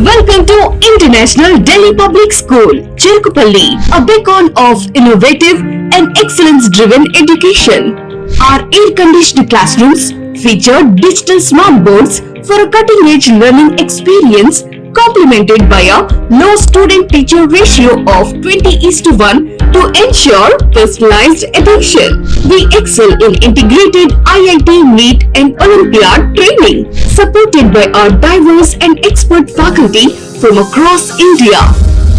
Welcome to International Delhi Public School, Cherkupalli, a beacon of innovative and excellence-driven education. Our air-conditioned classrooms feature digital smart boards for a cutting-edge learning experience, complemented by a low student-teacher ratio of 20:1 to ensure personalized attention. We excel in integrated IIT, NEET and Olympiad training, supported by our diverse and expert faculty from across India.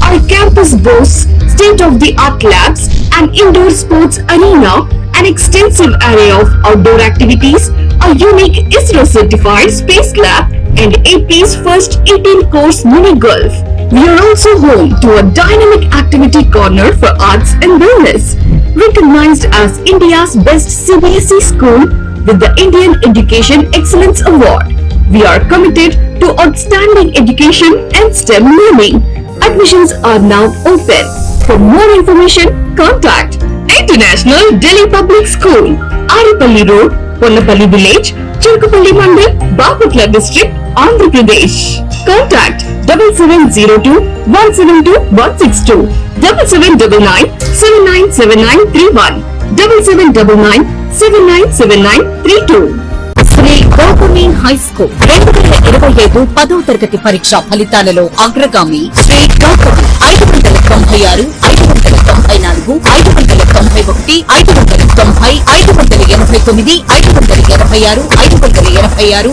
Our campus boasts state-of-the-art labs, an indoor sports arena, an extensive array of outdoor activities, a unique ISRO-certified space lab, and AP's first 18-course mini golf. We are also home to a dynamic activity corner for arts and wellness, recognized as India's best CBSE school with the Indian Education Excellence Award. We are committed to outstanding education and STEM learning. Admissions are now open. For more information, contact International Delhi Public School, Aripalli Road, Ponnapalli Village, Cherkupalli Mandal, Bapatla District, Andhra Pradesh. Contact 7702-172-162, 7799-797931, 7799-797932. Shri Gautami high school 2025 10వ తరగతి పరీక్ష ఫలితాలలో అగ్రగామి శ్రీ గౌతమి 596, 594, 591, 590, 589, 586, 586, 585, 584,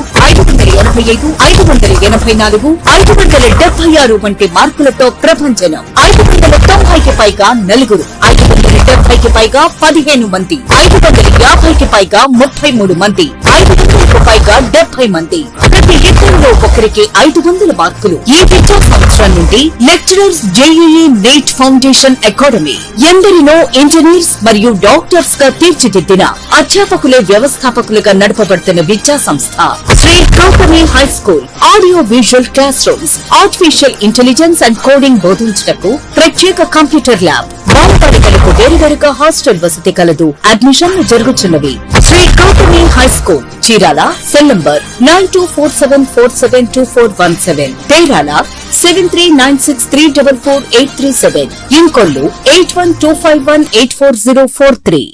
576 వంటి మార్కులతో ప్రభంజనం. 590కి పైగా నలుగురు, 570కి పైగా 15 మంది, 550కి పైగా 33 మంది, 500కు పైగా 70 మంది. ప్రతి ఇద్దరిలో ఒకరికి 500 మార్కులు. ఈ విద్యా సంవత్సరం నుండి lecturers JEE NEET foundation academy, ఎందరినో ఇంజనీర్స్ మరియు డాక్టర్స్ గా తీర్చిదిద్దిన అధ్యాపకులే వ్యవస్థాపకులుగా నడపబడుతున్న విద్యా సంస్థ Shri Gautami high school. Audio visual classrooms, artificial intelligence and coding బోధించుటకు ప్రత్యేక కంప్యూటర్ ల్యాబ్, బాలబాలికలకు వేరువేరుగా హాస్టల్ వసతి కలదు. అడ్మిషన్లు జరుగుతున్నవి. Shri Gautami high school, Chirala. Cell number 9247472417, తేరాల 7396344837, ఇంకొల్లు 8125184043.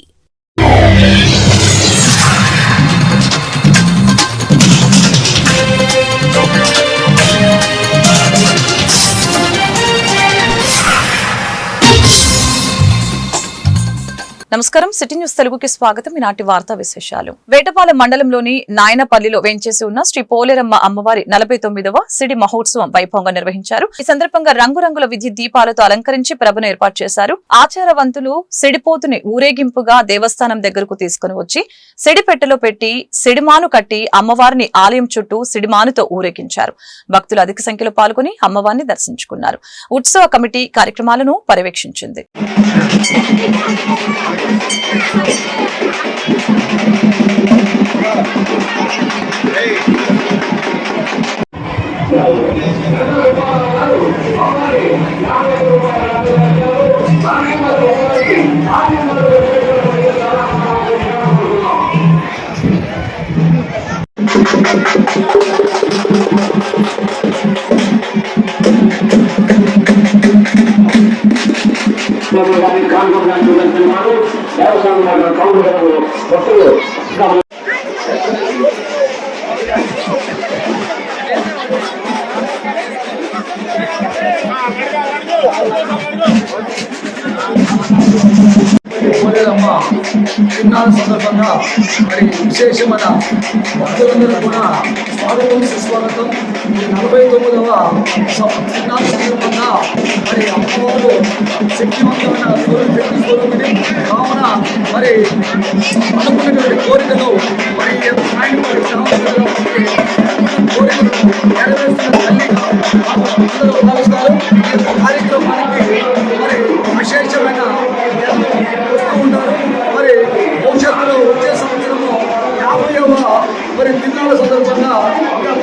నమస్కారం, సిటీ న్యూస్ తెలుగుకి స్వాగతం. ఈనాటి వార్తా విశేషాలు. వేటపాలెం మండలంలోని నాయనపల్లిలో వేంచేసి ఉన్న శ్రీ పోలేరమ్మ అమ్మవారి 49వ సిడి మహోత్సవం వైభవంగా నిర్వహించారు. ఈ సందర్భంగా రంగురంగుల విద్యుత్ దీపాలతో అలంకరించి ప్రభను ఏర్పాటు చేశారు. ఆచారవంతులు సిడిపోతుని ఊరేగింపుగా దేవస్థానం దగ్గరకు తీసుకుని వచ్చి సిడిపెట్టెలో పెట్టి సిడిమాను కట్టి అమ్మవారిని ఆలయం చుట్టూ సిడిమానుతో ఊరేగించారు. భక్తులు అధిక సంఖ్యలో పాల్గొని అమ్మవారిని దర్శించుకున్నారు. ఉత్సవ కమిటీ కార్యక్రమాలను పర్యవేక్షించింది. పోలేరమ్మ తిరునాళ్ళ సందర్భంగా మరి విశేషమైన భక్తులందరూ కూడా స్వాగతం సుస్వాగతం. ఈ 49వ తిరునాళ్ళ సందర్భంగా మరి అమ్మవారు శక్తివంతమైన స్వరూపిణి కావున మరి అనుకున్నటువంటి కోరికలు మరి కోరికలు నెరవేరుస్తున్న తల్లిగా అందరూ భావిస్తారు. ఈ కార్యక్రమానికి మరి విశేషమైన వస్తూ ఉంటారు. మరి భవిష్యత్తులో వచ్చే సంవత్సరము 50వ మరి తిరునాళ్ళ సందర్భంగా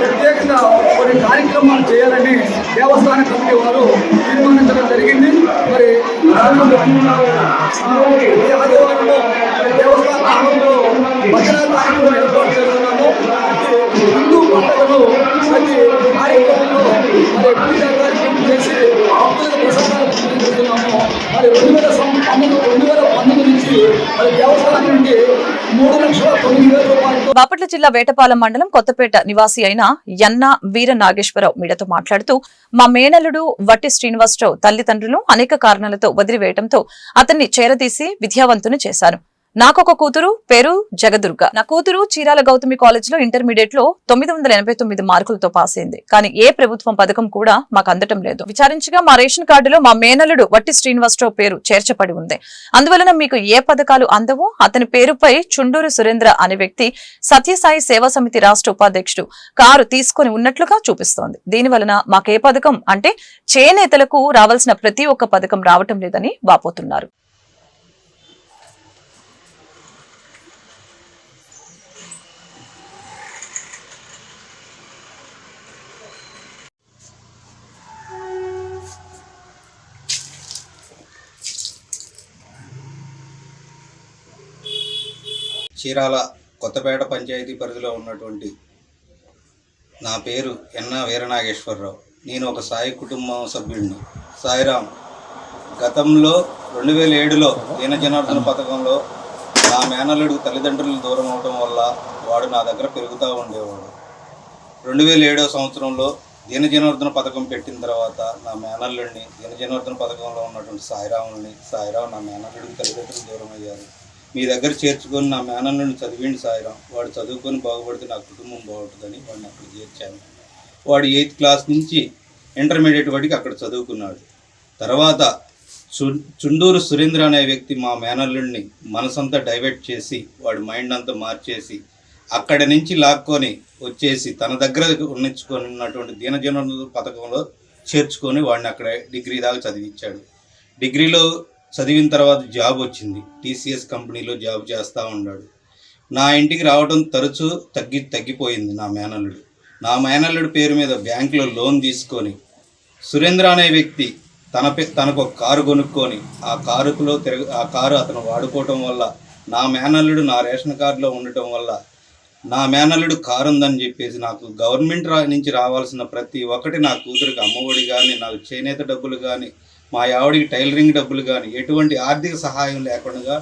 ప్రత్యేకంగా కొన్ని కార్యక్రమాలు చేయాలని దేవస్థాన కమిటీ వారు తీర్మానించడం జరిగింది. మరి ఆదివారంలో దేవస్థాన ఆవరణలో భజన కార్యక్రమం ఏర్పాటు చేస్తున్నాము. హిందూ పండుగలు ప్రతి కార్యక్రమంలో మరి జిల్లా వేటపాలెం మండలం కొత్తపేట నివాసి అయిన యన్న వీర నాగేశ్వరరావు మీడియాతో మాట్లాడుతూ మా మేనల్లుడు వట్టి శ్రీనివాసరావు తల్లిదండ్రులు అనేక కారణాలతో వదిలివేయడంతో అతన్ని చేరదీసి విద్యావంతుని చేశారు. నాకొక కూతురు, పేరు జగదుర్గ. నా కూతురు చీరాల గౌతమి కాలేజ్ లో ఇంటర్మీడియట్ లో 989 మార్కులతో పాస్ అయింది. కానీ ఏ ప్రభుత్వం పథకం కూడా మాకు అందటం లేదు. విచారించగా మా రేషన్ కార్డులో మా మేనల్లుడు వట్టి శ్రీనివాసరావు పేరు చేర్చబడి ఉంది. అందువలన మీకు ఏ పథకాలు అందవో అతని పేరుపై చుండూరు సురేంద్ర అనే వ్యక్తి సత్యసాయి సేవా సమితి రాష్ట్ర ఉపాధ్యక్షుడు కారు తీసుకుని ఉన్నట్లుగా చూపిస్తోంది. దీనివలన మాకే పథకం అంటే చేనేతలకు రావాల్సిన ప్రతి ఒక్క పథకం రావటం లేదని వాపోతున్నారు. చీరాల కొత్తపేట పంచాయతీ పరిధిలో ఉన్నటువంటి నా పేరు యన్న వీరనాగేశ్వరరావు. నేను ఒక సాయి కుటుంబం సభ్యుడిని. సాయిరాం. గతంలో 2007లో దీన జనార్దన పథకంలో నా మేనల్లుడు తల్లిదండ్రులు దూరం అవడం వల్ల వాడు నా దగ్గర పెరుగుతూ ఉండేవాడు. 2007 సంవత్సరంలో దీన జనార్దన పథకం పెట్టిన తర్వాత నా మేనల్లుడిని దీన జనార్దన పథకంలో ఉన్నటువంటి సాయిరాం నా మేనల్లుడికి తల్లిదండ్రులు దూరం అయ్యారు. మీ దగ్గర చేర్చుకొని నా మేనల్లుడిని చదివిండి సాయిరాం, వాడు చదువుకొని బాగుపడితే నా కుటుంబం బాగుంటుందని వాడిని అక్కడ చేర్చాను. వాడు 8th క్లాస్ నుంచి ఇంటర్మీడియట్ వాడికి అక్కడ చదువుకున్నాడు. తర్వాత చుండూరు సురేంద్ర అనే వ్యక్తి మా మేనల్లుడిని మనసంతా డైవర్ట్ చేసి వాడి మైండ్ అంతా మార్చేసి అక్కడి నుంచి లాక్కొని వచ్చేసి తన దగ్గర ఉన్నించుకొని ఉన్నటువంటి దీనజన పథకంలో చేర్చుకొని వాడిని అక్కడ డిగ్రీ దాకా చదివించాడు. డిగ్రీలో చదివిన తర్వాత జాబ్ వచ్చింది. TCS కంపెనీలో జాబ్ చేస్తూ ఉన్నాడు. నా ఇంటికి రావడం తరచూ తగ్గిపోయింది. నా మేనల్లుడు పేరు మీద బ్యాంకులో లోన్ తీసుకొని సురేంద్ర అనే వ్యక్తి తనకు ఒక కారు కొనుక్కొని ఆ కారు అతను వాడుకోవటం వల్ల నా మేనల్లుడు నా రేషన్ కార్డులో ఉండటం వల్ల నా మేనల్లుడు కారు ఉందని చెప్పేసి నాకు గవర్నమెంట్ నుంచి రావాల్సిన ప్రతి ఒక్కటి నా కూతురికి అమ్మఒడి కానీ, నాకు చేనేత డబ్బులు కానీ, మా ఆవిడికి టైలరింగ్ డబ్బులు కానీ ఎటువంటి ఆర్థిక సహాయం లేకుండా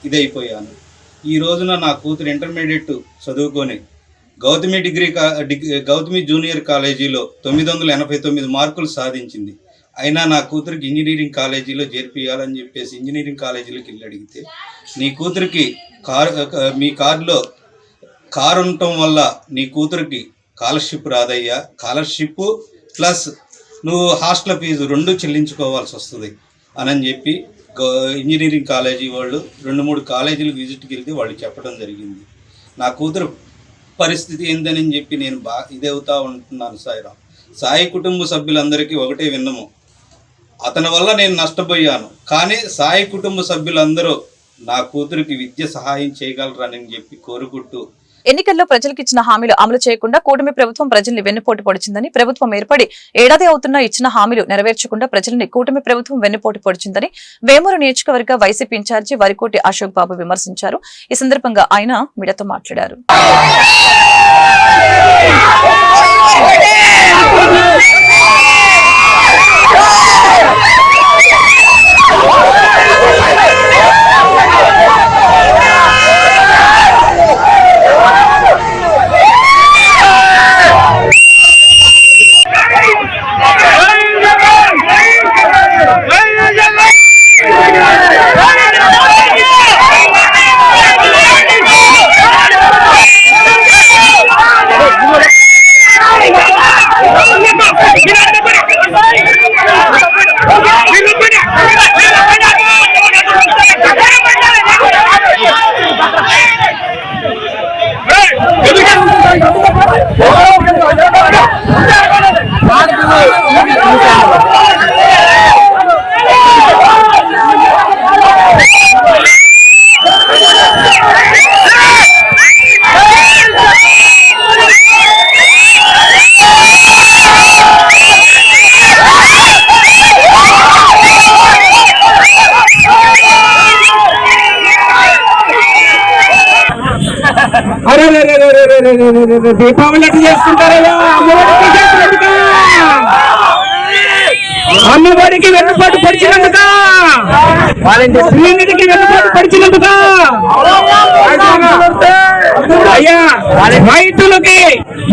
ఇదైపోయాను. ఈ రోజున నా కూతురు ఇంటర్మీడియట్ చదువుకొని గౌతమి జూనియర్ కాలేజీలో 989 మార్కులు సాధించింది. అయినా నా కూతురికి ఇంజనీరింగ్ కాలేజీలో చేర్పియాలని చెప్పేసి ఇంజనీరింగ్ కాలేజీలోకి వెళ్ళి అడిగితే నీ కూతురికి మీ కారులో కారు ఉండటం వల్ల నీ కూతురికి స్కాలర్షిప్ రాదయ్యా, స్కాలర్షిప్ ప్లస్ నువ్వు హాస్టల్ ఫీజు 2 చెల్లించుకోవాల్సి వస్తుంది అని చెప్పి ఇంజనీరింగ్ కాలేజీ వాళ్ళు 2-3 కాలేజీలకు విజిట్కి వెళ్తే వాళ్ళు చెప్పడం జరిగింది. నా కూతురు పరిస్థితి ఏందని చెప్పి నేను ఇదవుతూ ఉంటున్నాను. సాయి కుటుంబ సభ్యులందరికీ ఒకటే విన్నము, అతని వల్ల నేను నష్టపోయాను, కానీ సాయి కుటుంబ సభ్యులందరూ నా కూతురికి విద్య సహాయం చేయగలరని చెప్పి కోరుకుంటూ ఎన్నికల్లో ప్రజలకు ఇచ్చిన హామీలు అమలు చేయకుండా కూటమి ప్రభుత్వం ప్రజల్ని వెన్నుపోటు పొడిచిందని, ప్రభుత్వం ఏర్పడి ఏడాది అవుతున్నా ఇచ్చిన హామీలు నెరవేర్చకుండా ప్రజల్ని కూటమి ప్రభుత్వం వెన్నుపోటు పొడిచిందని వేమూరు నియోజకవర్గ వైసీపీ ఇన్ఛార్జి వరికోటి అశోక్ బాబు విమర్శించారు. ఈ సందర్భంగా ఆయన మీడియాతో మాట్లాడారు. దీపావళి ఎట్లా చేసుకుంటారయ్యా? అమ్మఒడికి వెన్నుపాటు పరిచినందుక, శ్రీనిధికి వెన్నుపాటు పరిచినందుక అయ్యా రైతులకి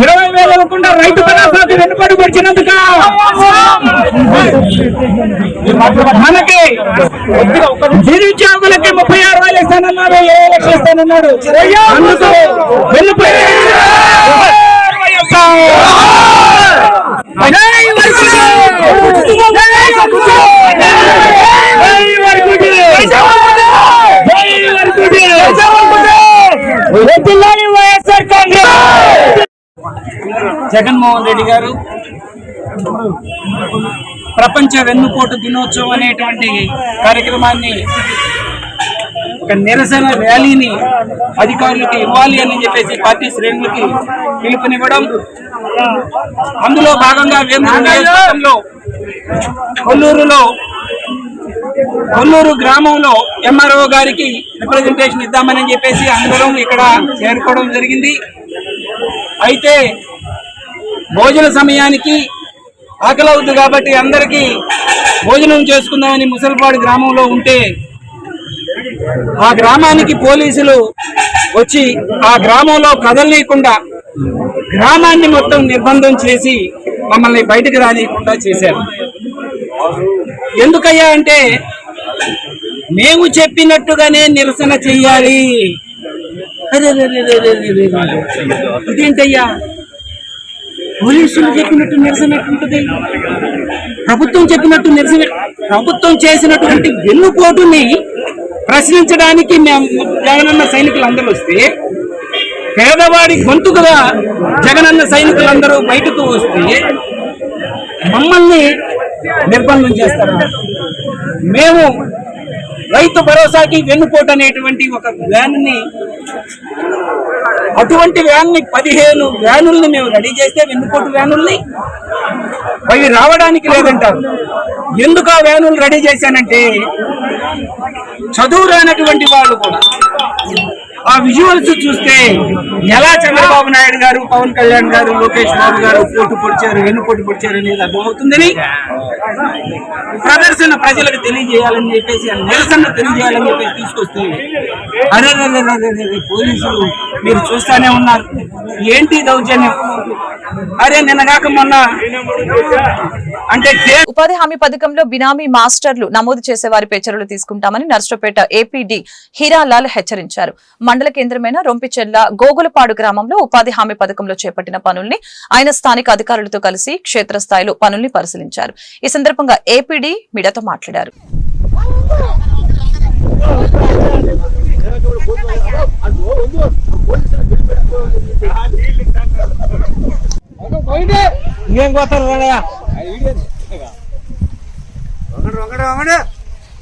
20,000 ఇవ్వకుండా రైతు భరోసాకి వెనుకబడి వచ్చినందుక మనకి నిరుద్యోగులకి 36,000 ఇస్తానన్నాడు, 7 లక్షలు ఇస్తానన్నాడు. అందుకు వెళ్ళిపోయి జగన్మోహన్ రెడ్డి గారు ప్రపంచ వెన్నుపోటు దినోత్సవం అనేటువంటి కార్యక్రమాన్ని, ఒక నిరసన ర్యాలీని అధికారులకు ఇవ్వాలి అని చెప్పేసి పార్టీ శ్రేణులకి పిలుపునివ్వడం, అందులో భాగంగా వేములవాడలో కొల్లూరు గ్రామంలో ఎంఆర్ఓ గారికి రిప్రజెంటేషన్ ఇద్దామని చెప్పేసి అందరం ఇక్కడ చేరుకోవడం జరిగింది. అయితే భోజన సమయానికి ఆకలి అవుతుంది కాబట్టి అందరికీ భోజనం చేసుకుందామని ముసలిపాడు గ్రామంలో ఉంటే ఆ గ్రామానికి పోలీసులు వచ్చి ఆ గ్రామంలో కదలనీయకుండా గ్రామాన్ని మొత్తం నిర్బంధం చేసి మమ్మల్ని బయటకు రానియకుండా చేశారు. ఎందుకయ్యా అంటే మేము చెప్పినట్టుగానే నిరసన చెయ్యాలి. ఇదేంటయ్యా, పోలీసులు చెప్పినట్టు నిరసన ఉంటుంది, ప్రభుత్వం చెప్పినట్టు నిరసన. ప్రభుత్వం చేసినటువంటి వెన్నుపోటుని ప్రశ్నించడానికి మేము జగనన్న సైనికులందరూ వస్తే, పేదవాడి గొంతుకుగా జగనన్న సైనికులందరూ బయటకు వస్తే మమ్మల్ని నిర్బంధం చేస్తారు. మేము రైతు భరోసాకి వెన్నుపోటు అనేటువంటి ఒక వ్యాన్ని, అటువంటి వ్యాన్ని 15 వ్యానుల్ని మేము రెడీ చేస్తే, వెన్నుపోటు వ్యానుల్ని అవి రావడానికి లేదంటారు. ఎందుకు ఆ వ్యానులు రెడీ చేశానంటే, చదువు రానటువంటి వాళ్ళు కూడా ఆ విజువల్స్ చూస్తే ఎలా చంద్రబాబు నాయుడు గారు, పవన్ కళ్యాణ్ గారు, లోకేష్ బాబు గారు పోటు పొడిచారు, వెన్నుపోటు పొడిచారు అనేది అర్థమవుతుందని ప్రదర్శన ప్రజలకు తెలియజేయాలని చెప్పేసి, నిరసన తెలియజేయాలని చెప్పేసి తీసుకొస్తే, అరే పోలీసులు మీరు చూస్తానే ఉన్నారు, ఏంటి దౌర్జన్యం. అరే నిన్నగాక మొన్న అంటే ఉపాధి హామీ పథకంలో బినామీ మాస్టర్లు నమోదు చేసే వారిపై చర్యలు తీసుకుంటామని నర్సరావుపేట ఏపీడీ హీరాలాల్ హెచ్చరించారు. మండల కేంద్రమైన రొంపిచెర్ల గోగులపాడు గ్రామంలో ఉపాధి హామీ పథకంలో చేపట్టిన పనుల్ని ఆయన స్థానిక అధికారులతో కలిసి క్షేత్రస్థాయిలో పనుల్ని పరిశీలించారు. ఈ సందర్భంగా ఏపీడీ మీడియాతో మాట్లాడారు.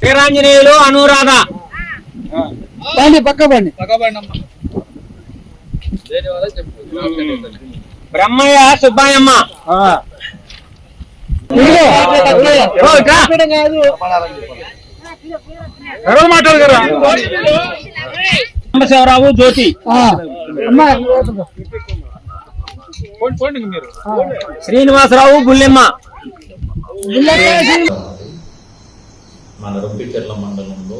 వీరాంజనేయులు అనురాధ పక్క బండి బ్రహ్మయ్య సుబ్బాయమ్మ మాట్లాడగలరా శివరావు జ్యోతి శ్రీనివాసరావు గుల్లెమ్మ. మన రొంపిచెర్ల మండలంలో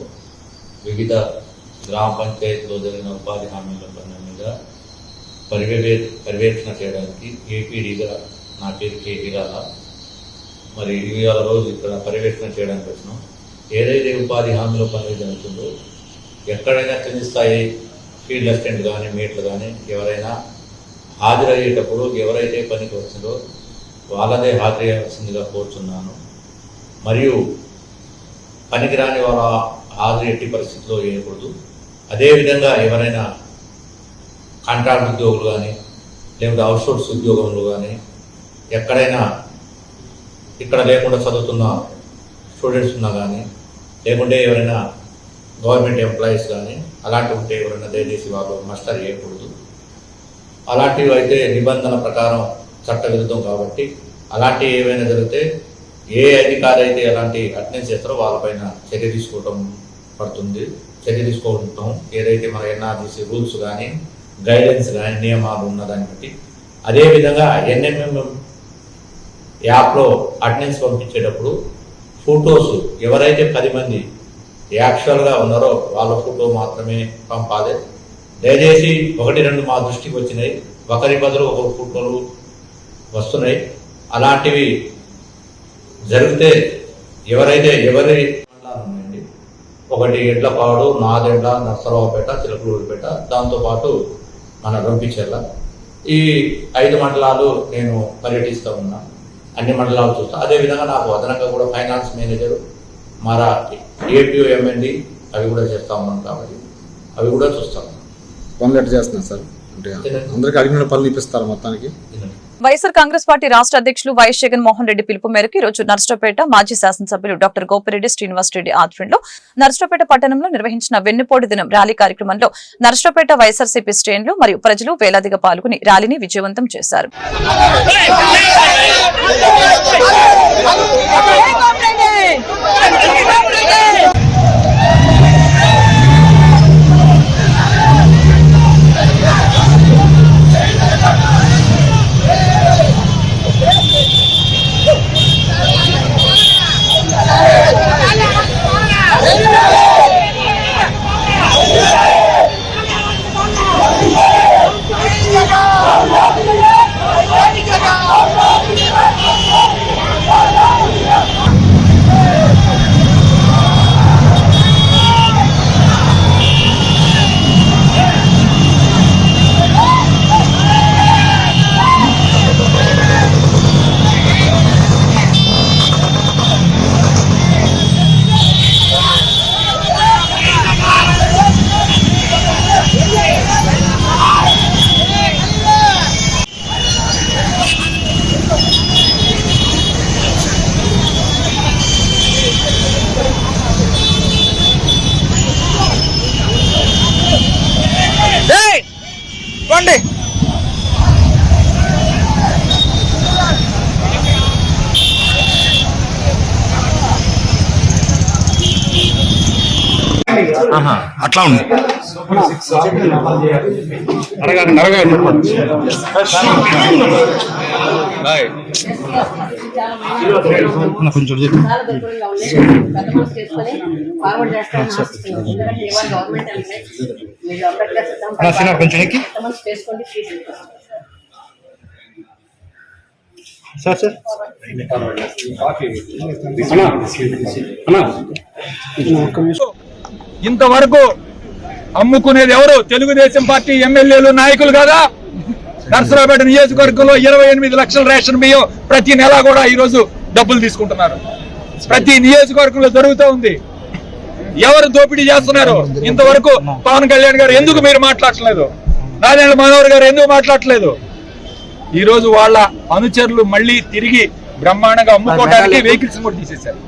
వివిధ గ్రామ పంచాయతీలో జరిగిన ఉపాధి హామీల పనుల మీద పర్యవేక్షణ చేయడానికి ఏపీడీగా నా పేరు కే హీరాల. మరి ఇవాళ రోజు ఇక్కడ పర్యవేక్షణ చేయడానికి వచ్చినాం. ఏదైతే ఉపాధి హామీలో పనులు జరుగుతుందో ఎక్కడైనా కింది స్థాయి ఫీల్డ్ అసిస్టెంట్ కానీ మేట్లు కానీ ఎవరైనా హాజరయ్యేటప్పుడు ఎవరైతే పనికి వచ్చిందో వాళ్ళదే హాజరయ్యాల్సిందిగా కోరుతున్నాను. మరియు పనికిరాని వాళ్ళ హాజరు ఎట్టి పరిస్థితిలో వేయకూడదు. అదేవిధంగా ఎవరైనా కాంట్రాక్ట్ ఉద్యోగులు కానీ లేకుంటే అవుట్సోర్స్ ఉద్యోగంలో కానీ ఎక్కడైనా ఇక్కడ లేకుండా చదువుతున్న స్టూడెంట్స్ ఉన్నా కానీ లేకుంటే ఎవరైనా గవర్నమెంట్ ఎంప్లాయీస్ కానీ అలాంటివి ఉంటే ఎవరైనా దయచేసి వాళ్ళు మస్టర్ చేయకూడదు. అలాంటివి అయితే నిబంధన ప్రకారం చట్ట విరుద్ధం కాబట్టి అలాంటివి ఏవైనా జరిగితే ఏ అధికారి అయితే ఎలాంటి అటెండెన్స్ చేస్తారో వాళ్ళపైన చర్య తీసుకోవటం పడుతుంది. చర్య తీసుకుంటాం ఏదైతే మన ఎన్ఆర్జీసీ రూల్స్ కానీ గైడెన్స్ కానీ నియమాలు ఉన్నదాన్ని బట్టి. అదేవిధంగా ఎన్ఎంఎం యాప్లో అటెండెన్స్ పంపించేటప్పుడు ఫొటోస్ ఎవరైతే 10 మంది యాక్చువల్గా ఉన్నారో వాళ్ళ ఫోటో మాత్రమే పంపాలి. దయచేసి 1-2 మా దృష్టికి వచ్చినాయి, ఒకరి బదులు ఒకరు ఫోటోలు వస్తున్నాయి. అలాంటివి జరిగితే ఎవరి ఉన్నాయండి, ఒకటి ఎడ్లపాడు, నాదెండ్ల, నర్సరావుపేట, చిలకలూరుపేట, దాంతోపాటు మన రంపిచెర్ల, ఈ 5 మండలాలు నేను పర్యటిస్తూ ఉన్నా. అన్ని మండలాలు చూస్తా. అదేవిధంగా నాకు అదనంగా కూడా ఫైనాన్స్ మేనేజర్, మరా ఏపీఓ ఎంఎండి అవి కూడా చేస్తూ ఉన్నాను కాబట్టి అవి కూడా చూస్తాను. పనులు ఎట్లా చేస్తున్నారు సార్? అంటే అందరికీ అడిగిన పనులు ఇప్పిస్తారు మొత్తానికి. వైఎస్ఆర్ కాంగ్రెస్ పార్టీ రాష్ట్ర అధ్యక్షులు వైఎస్ జగన్మోహన్ రెడ్డి పిలుపు మేరకు ఈ రోజు నర్సరావుపేట మాజీ శాసనసభ్యులు డాక్టర్ గోపిరెడ్డి శ్రీనివాస్ రెడ్డి ఆధ్వర్యంలో నర్సరావుపేట పట్టణంలో నిర్వహించిన వెన్నుపోటు దినం ర్యాలీ కార్యక్రమంలో నర్సరావుపేట వైఎస్ఆర్సీపీ శ్రేణులు మరియు ప్రజలు వేలాదిగా పాల్గొని ర్యాలీని విజయవంతం చేశారు. అట్లా ఉంది. కొంచెం ఎక్కి సార్ సార్ ఇంతవరకు అమ్ముకునేది ఎవరు? తెలుగుదేశం పార్టీ ఎమ్మెల్యేలు, నాయకులు కదా. నర్సరావుపేట నియోజకవర్గంలో 28 లక్షల రేషన్ బియ్యం ప్రతి నెల కూడా ఈరోజు డబ్బులు తీసుకుంటున్నారు. ప్రతి నియోజకవర్గంలో జరుగుతూ ఉంది. ఎవరు దోపిడీ చేస్తున్నారు? ఇంతవరకు పవన్ కళ్యాణ్ గారు ఎందుకు మీరు మాట్లాడట్లేదు? నారాయణ మనోహర్ గారు ఎందుకు మాట్లాడట్లేదు? ఈ రోజు వాళ్ళ అనుచరులు మళ్ళీ తిరిగి బ్రహ్మాండంగా అమ్ముకోవడానికి వెహికల్స్ కూడా తీసేశారు.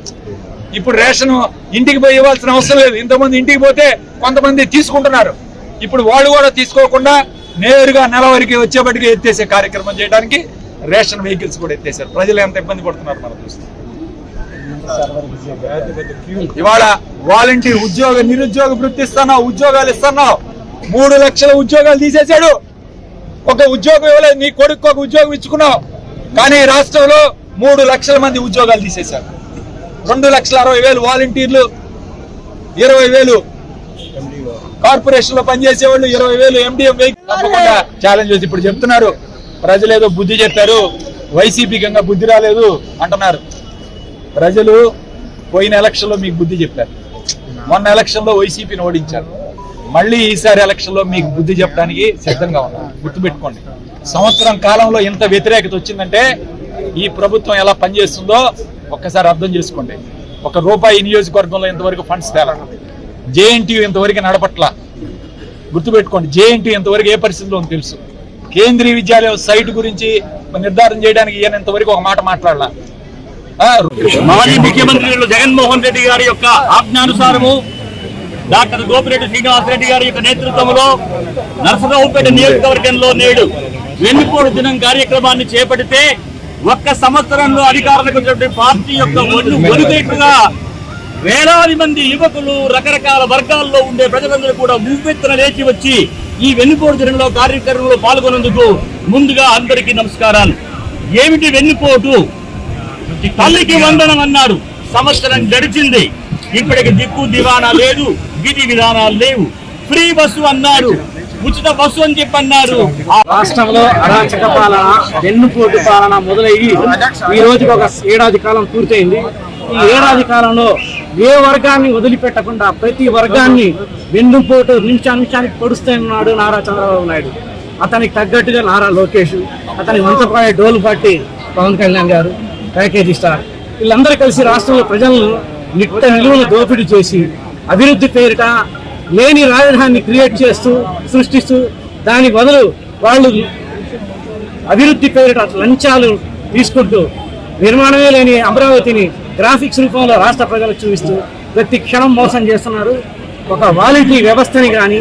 ఇప్పుడు రేషన్ ఇంటికి పోయి ఇవ్వాల్సిన అవసరం లేదు. ఇంతమంది ఇంటికి పోతే కొంతమంది తీసుకుంటున్నారు. ఇప్పుడు వాళ్ళు కూడా తీసుకోకుండా నేరుగా నెలవరికి వచ్చేపటికి ఎత్తేసే కార్యక్రమం చేయడానికి రేషన్ వెహికల్స్ కూడా ఎత్తేసారు. ప్రజలు ఎంత ఇబ్బంది పడుతున్నారు మనం చూస్తాం. ఇవాళ వాలంటీర్ ఉద్యోగ నిరుద్యోగ వృత్తి ఇస్తున్నావు, ఉద్యోగాలు ఇస్తున్నావు. 3 లక్షల ఉద్యోగాలు తీసేశాడు. ఒక ఉద్యోగం ఇవ్వలేదు. నీ కొడుకు ఒక ఉద్యోగం ఇచ్చుకున్నావు. కానీ రాష్ట్రంలో 3 లక్షల మంది ఉద్యోగాలు తీసేశారు. 2,60,000 వాలంటీర్లు, 20,000 కార్పొరేషన్ లో పనిచేసేవాళ్ళు, 20,000 ఎండిఎం తప్పకుండా ఛాలెంజ్ చేసి ఇప్పుడు చెప్తున్నారు. ప్రజలు ఏదో బుద్ధి చెప్పారు, వైసీపీ కన్నా బుద్ధి రాలేదు అంటున్నారు. ప్రజలు పోయిన ఎలక్షన్ లో మీకు బుద్ధి చెప్పారు. మొన్న ఎలక్షన్ లో వైసీపీని ఓడించారు. మళ్ళీ ఈసారి ఎలక్షన్ లో మీకు బుద్ధి చెప్పడానికి సిద్ధంగా ఉన్నారు. గుర్తుపెట్టుకోండి. సంవత్సరం కాలంలో ఇంత వ్యతిరేకత వచ్చిందంటే ఈ ప్రభుత్వం ఎలా పనిచేస్తుందో ఒక్కసారి అర్థం చేసుకోండి. ₹1 నియోజకవర్గంలో ఇంతవరకు ఫండ్స్ తేలాలి. జేఎన్టీయూ ఇంతవరకు నడపట్ల. గుర్తుపెట్టుకోండి. జేఎన్టీయూ ఇంతవరకు ఏ పరిస్థితిలో తెలుసు. కేంద్రీయ విద్యాలయం సైట్ గురించి నిర్ధారణ చేయడానికి ఈయన ఇంతవరకు ఒక మాట మాట్లాడాల. మాజీ ముఖ్యమంత్రి జగన్మోహన్ రెడ్డి గారి యొక్క ఆజ్ఞానుసారము డాక్టర్ గోపిరెడ్డి శ్రీనివాస్ రెడ్డి గారి యొక్క నేతృత్వంలో నర్సరావుపేట నియోజకవర్గంలో నేడు వెన్నుపోటు దినం కార్యక్రమాన్ని చేపడితే ఒక్క సంవత్సరంలో అధికారులకు వచ్చినటువంటి పార్టీ యొక్క ఒడుగేట్లుగా వేలాది మంది యువకులు, రకరకాల వర్గాల్లో ఉండే ప్రజలందరూ కూడా మూపెత్తున లేచి వచ్చి ఈ వెన్నుపోటు దినంలో కార్యక్రమంలో పాల్గొనేందుకు ముందుగా అందరికీ నమస్కారాలు. ఏమిటి వెన్నుపోటు? తల్లికి వందనం అన్నాడు. సంవత్సరం గడిచింది. ఇప్పటికి దిక్కు దివానా లేదు, విధి విధానాలు లేవు. ఫ్రీ బస్సు అన్నారు. ఉచిత బస్సు అని చెప్పి అన్నారు. రాష్ట్రంలో అరాచక పాలన, వెన్నుపోటు పాలన మొదలయ్యి ఈ రోజుకి ఒక ఏడాది కాలం పూర్తయింది. ఈ ఏడాది కాలంలో ఏ వర్గాన్ని వదిలిపెట్టకుండా ప్రతి వర్గాన్ని వెన్నుపోటు నిమిషానికి పొడుస్తూ ఉన్నాడు నారా చంద్రబాబు నాయుడు. అతనికి తగ్గట్టుగా నారా లోకేష్, అతని వంతపాయ డోలు పట్టి పవన్ కళ్యాణ్ గారు, ప్యాకేజీ స్టార్, వీళ్ళందరూ కలిసి రాష్ట్రంలో ప్రజలను నిట్ట నిలువను దోపిడీ చేసి అభివృద్ధి పేరిట లేని రాజధానిని క్రియేట్ చేస్తూ సృష్టిస్తూ దాని బదులు వాళ్ళు అభివృద్ధి పేరిట లంచాలు తీసుకుంటూ నిర్మాణమే లేని అమరావతిని గ్రాఫిక్స్ రూపంలో రాష్ట్ర ప్రజలకు చూపిస్తూ ప్రతి క్షణం మోసం చేస్తున్నారు. ఒక వాలంటీ వ్యవస్థని గాని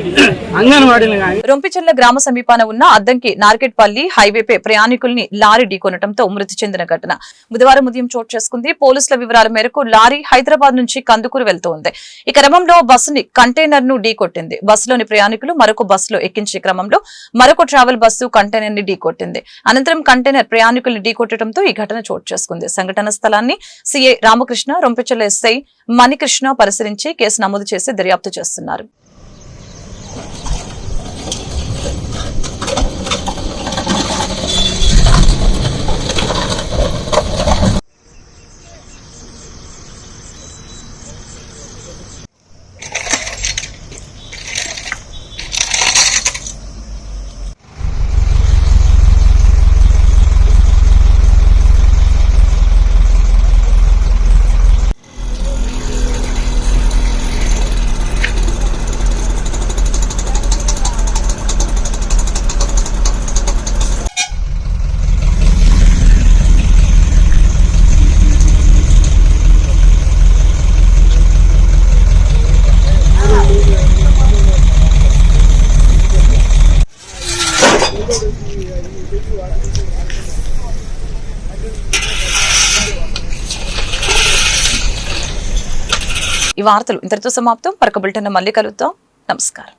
అంగన్వాడీని గాని. రొంపిచెర్ల గ్రామ సమీపాన ఉన్న అద్దంకి నార్కెట్పల్లి హైవేపై ప్రయాణికుల్ని లారీ ఢీకొనడంతో మృతి చెందిన ఘటన బుధవారం ఉదయం చోటు చేసుకుంది. పోలీసుల వివరాల మేరకు లారీ హైదరాబాద్ నుంచి కందుకూరు వెళ్తోంది. ఈ క్రమంలో బస్సుని కంటైనర్ ను ఢీకొట్టింది. బస్సులోని ప్రయాణికులు మరొక బస్సులో ఎక్కించే క్రమంలో మరొక ట్రావెల్ బస్సు కంటైనర్ ని ఢీకొట్టింది. అనంతరం కంటైనర్ ప్రయాణికుల్ని ఢీకొట్టడంతో ఈ ఘటన చోటు చేసుకుంది. సంఘటన స్థలాన్ని సీఐ రామకృష్ణ, రొంపిచెర్ల ఎస్ఐ మణికృష్ణ పరిశీలించి కేసు నమోదు చేసి దర్యాప్తు చేస్తున్నారు. ఈ వార్తలు ఇంతటితో సమాప్తం. మరొక బులెటిన్ మళ్ళీ కలుద్దాం. నమస్కారం.